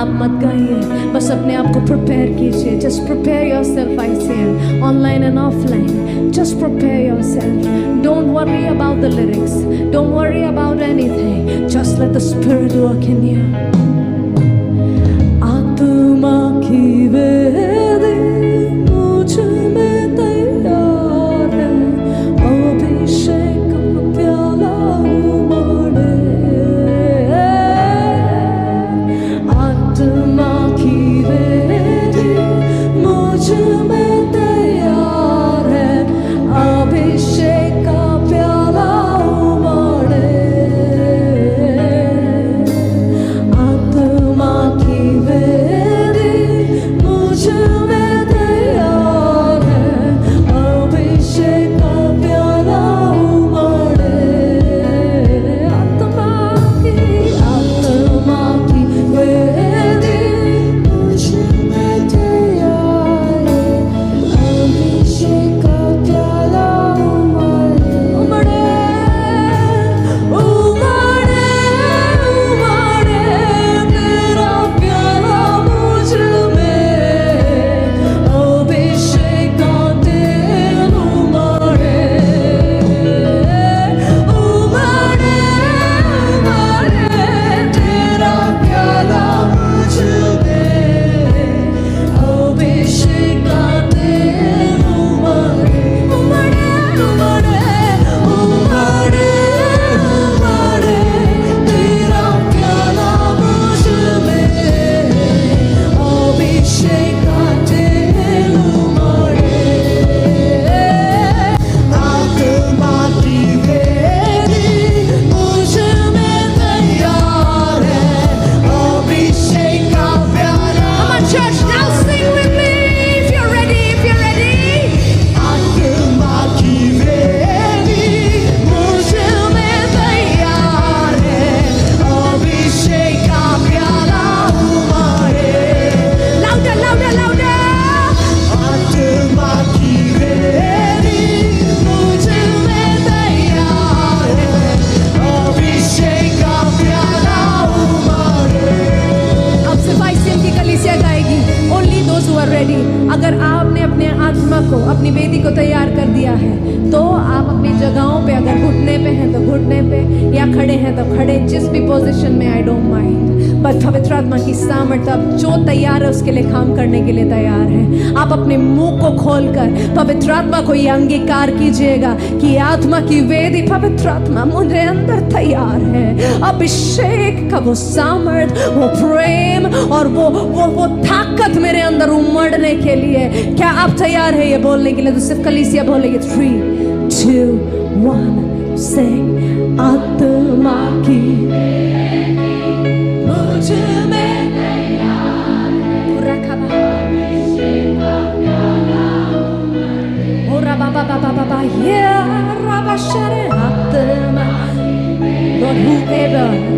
आप मत गाइए, बस अपने आप को प्रिपेयर कीजिए. Just prepare yourself. I say online and offline, just prepare yourself. Don't worry about the lyrics, don't worry about anything, just let the spirit work in you. आत्मा की वेदी मुझ में तैयार है, अभिषेक का प्याला उमड़े. आत्मा की वेदी मुझ में तैयार है, अभिषेक का प्याला उमड़े. आत्मा की वेदी मुझ में तैयार है, अभिषेक का प्याला उमड़े. आत्मा की वेदी मुझ में तैयार है, अभिषेक का प्याला उमड़े. उमड़े उमड़े उमड़े तेरा प्याला मुझ में, अभिषेक का तेल उमड़े. उमड़े उमड़े तेरा प्याला मुझ में, अभिषेक का तेल उमड़े. उमड़े उमड़े उमड़े उमड़े तेरा प्याला मुझ में, अभिषेक का तेल उमड़े. आत्मा की वेदी मुझ में तैयार है, अभिषेक का प्याला. Come on church, now sing with me if you're ready, if you're ready. आत्मा की वेदी मुझ में तैयार है, अभिषेक का प्याला उमड़े. Louder, louder, louder. आत्मा की वेदी मुझ में तैयार है, अभिषेक का प्याला उमड़े. अब सिर्फ आईसीएम की कलीसिया गाएगी. Only those who are ready. अगर आपने अपने आत्मा को, अपनी वेदी को तैयार कर दिया है, तो आप अपनी जगहों पे, अगर घुटने पे हैं तो घुटने पे, या खड़े हैं तो खड़े, जिस भी पोजीशन में, आई डोंट माइंड. बट पवित्र आत्मा की सामर्थ अब जो तैयार है उसके लिए काम करने के लिए तैयार है. आप अपने मुंह को खोलकर पवित्र आत्मा को ये अंगीकार कीजिएगा कि आत्मा की वेदी, पवित्र आत्मा मुझे अंदर तैयार है. अभिषेक का वो सामर्थ, वो प्रेम और वो ताकत मेरे अंदर उमड़ने के लिए. क्या आप तैयार है ये बोलने के लिए? तो सिर्फ कलीसिया बोलेगी. 3, 2, 1 सिंग. आत्मा की मुझ में पूरा खबा बाबा बाबा बाबा ये रबा शरे. आत्मा. Lord,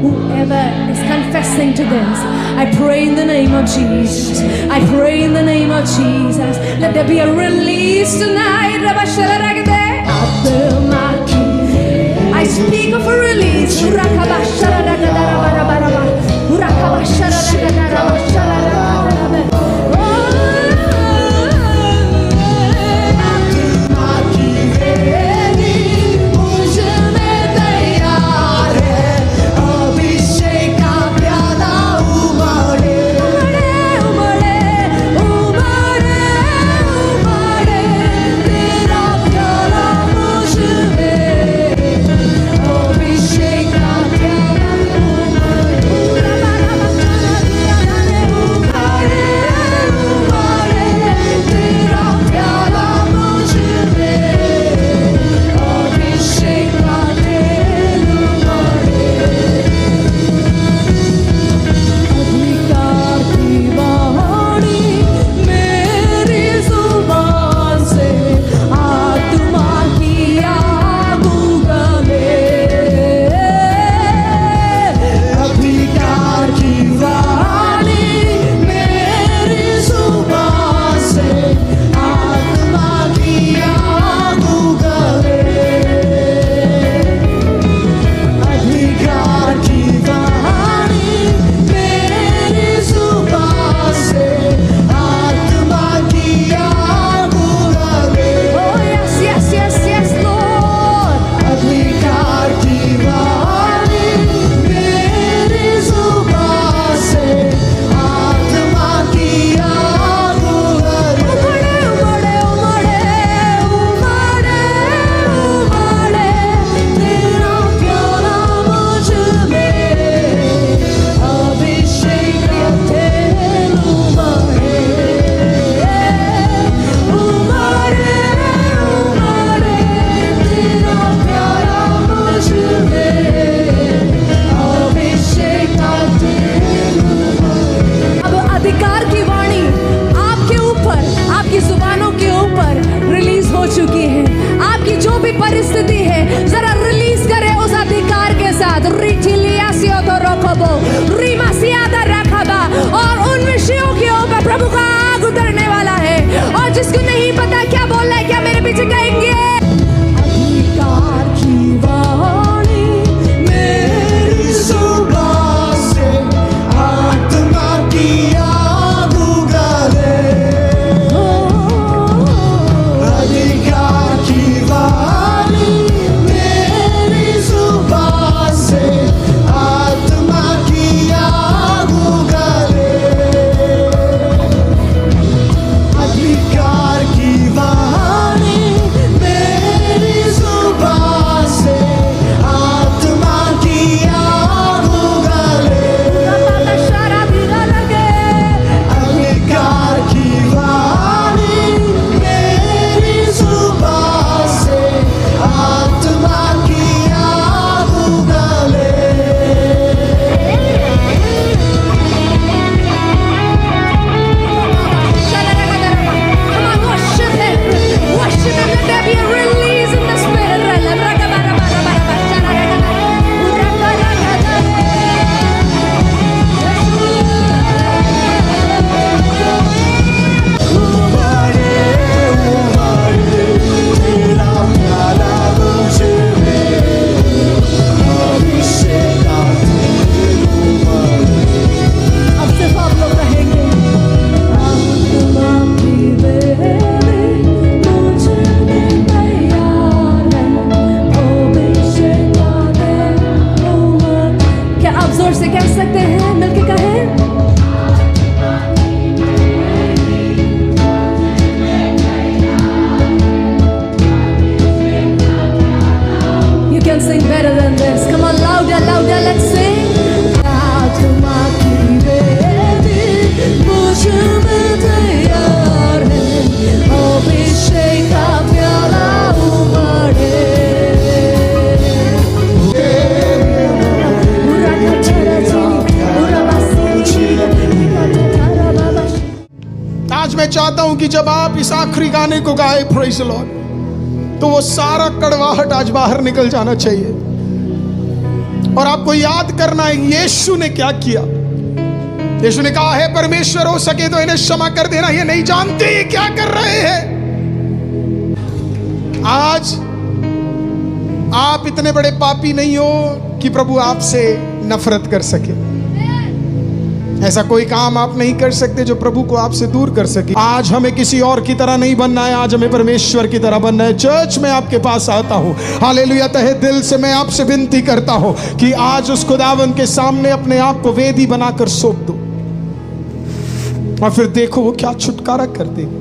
whoever is confessing to this, I pray in the name of Jesus. I pray in the name of Jesus. Let there be a release tonight. Raba shara ragde. Atma ki. I speak of a release. Urakaba shara ragda raba raba raba. Urakaba shara ragda raba shara ragda raba. परिस्थिति है, जरा release करे उस अधिकार के साथ। रिचिलियासियो तो रोकोबो, रिमासियादा रखबा, और उन विषयों के ऊपर प्रभु का आग उतरने वाला है। और जिसको नहीं पता क्या बोलना है, क्या मेरे पीछे कहेंगे, अधिकार की वाणी मेरी जुबान से आत्मा की आग उगले। अधिकार की वाणी मेरी जुबान से आत्मा की आग उगले। अधिकार की वाणी मेरी जुबान से आत्मा की आग उगले। अधिकार की वाणी मेरी जुबान से आत्मा की आग उगले। Worship him, let there be a release in the spirit. अब सिर्फ आप लोग रहेंगे। आत्मा की वेदी मुझ में तैयार है, अभिषेक का दे उमड़। क्या आप जोर से कह सकते हैं, मिलके कहें? You can sing better than this. Come on, louder, louder, let's sing. आत्मा की वेदी मुझ में तैयार है, अभिषेक का प्याला उमड़े। आज मैं चाहता हूं कि जब आप इस आखिरी गाने को गाए, प्रेज़ द लॉर्ड, तो वो सारा कड़वाहट आज बाहर निकल जाना चाहिए। और आपको याद करना है यीशु ने क्या किया। यीशु ने कहा है, परमेश्वर हो सके तो इन्हें क्षमा कर देना, ये नहीं जानते ये क्या कर रहे हैं। आज आप इतने बड़े पापी नहीं हो कि प्रभु आपसे नफरत कर सके। ऐसा कोई काम आप नहीं कर सकते जो प्रभु को आपसे दूर कर सके। आज हमें किसी और की तरह नहीं बनना है, आज हमें परमेश्वर की तरह बनना है। चर्च में आपके पास आता हूं, हालेलुया, तहे दिल से मैं आपसे विनती करता हूं कि आज उस खुदावन के सामने अपने आप को वेदी बनाकर सौंप दो, और फिर देखो वो क्या छुटकारा कर देगा।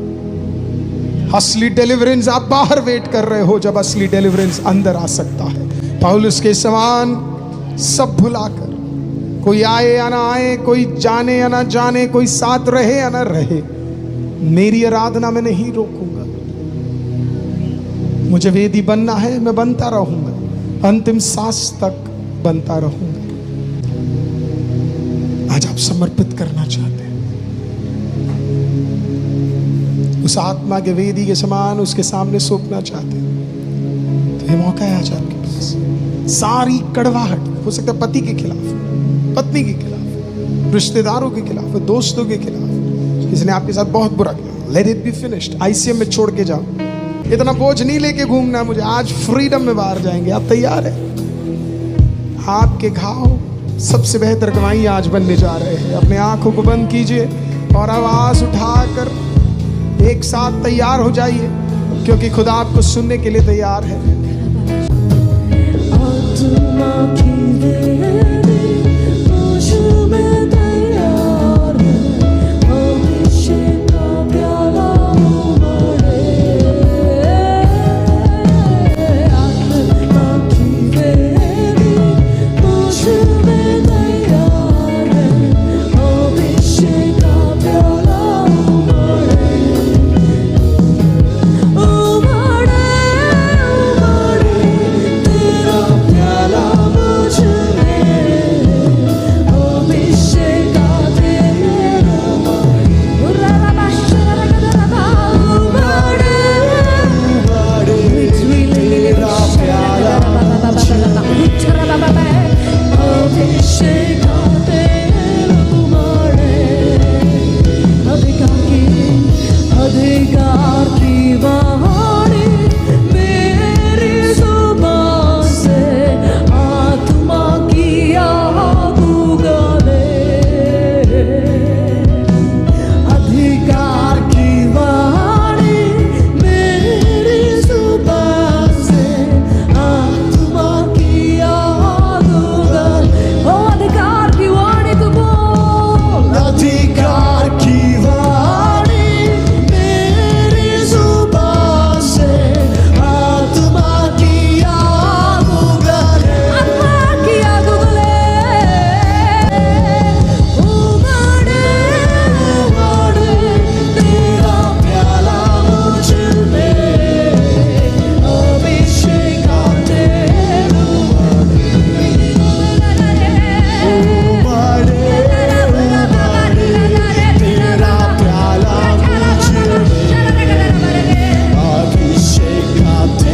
असली डिलीवरेंस आप बाहर वेट कर रहे हो, जब असली डिलीवरेंस अंदर आ सकता है। पौलुस के समान सब भुलाकर, कोई आए या ना आए, कोई जाने या ना जाने, कोई साथ रहे या ना रहे, मेरी आराधना में नहीं रोकूंगा। मुझे वेदी बनना है, मैं बनता रहूंगा, अंतिम सांस तक बनता रहूंगा। आज आप समर्पित करना चाहते हैं, उस आत्मा के वेदी के समान उसके सामने सौंपना चाहते हैं, तो ये मौका है आज आपके पास। सारी कड़वाहट, हो सकता है पति के खिलाफ, पत्नी के खिलाफ, रिश्तेदारों के खिलाफ, दोस्तों के खिलाफ, किसी ने आपके साथ बहुत बुरा किया, let it be finished. ICM में छोड़ के जाओ, इतना बोझ नहीं लेके घूमना मुझे, आज फ्रीडम में बाहर जाएंगे। आप तैयार हैं? आपके घाव सबसे बेहतर गवाही आज बनने जा रहे हैं। अपने आंखों को बंद कीजिए और आवाज उठाकर एक साथ तैयार हो जाइए, क्योंकि खुदा आपको सुनने के लिए तैयार है।